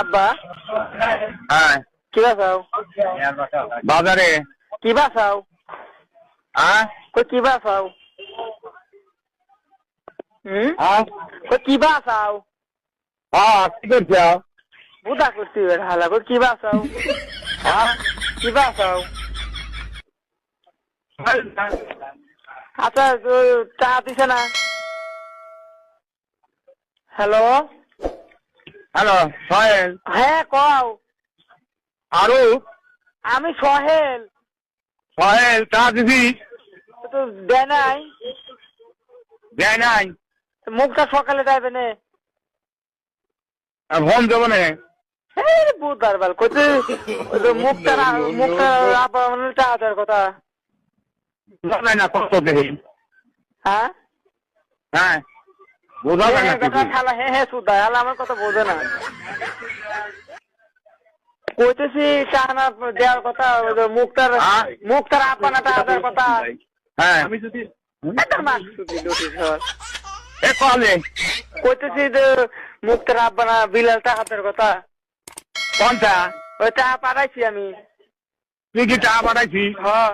আব্বা হ্যাঁ কি বাসাও বাজারে কি বাসাও হ্যাঁ কই কি বাসাও কই কি বাসাও হ্যাঁ কি করছো বুদা করছি হালা কই কি বাসাও হ্যাঁ কি বাসাও আচ্ছা চা দিছে না হ্যালো হ্যালো সোহেল হ্যাঁ কও আরো আমি সোহেল সোহেল চা দিবি তো দেয় নাই দেয় নাই মুখটা সকালে যাবে না ফোন দেবো না বুধবার বেল কইতে মুখটা আপনার টাকার কথা জানাই না কত দেহি হ্যাঁ হ্যাঁ বোঝা যায় না কিছু খালা হ্যাঁ সুদা হালা আমার কথা বোঝে না কইতেছি টাকা দেওয়ার কথা মুখটার আপনার টাকার কথা হ্যাঁ আমি যদি এ কলে কইতেছি যে মুখটার আব্বানা বিলাল টাকাতের কথা কোনটা ওই টাকা পাঠাইছি আমি তুই কি টাকা পাঠাইছি হ্যাঁ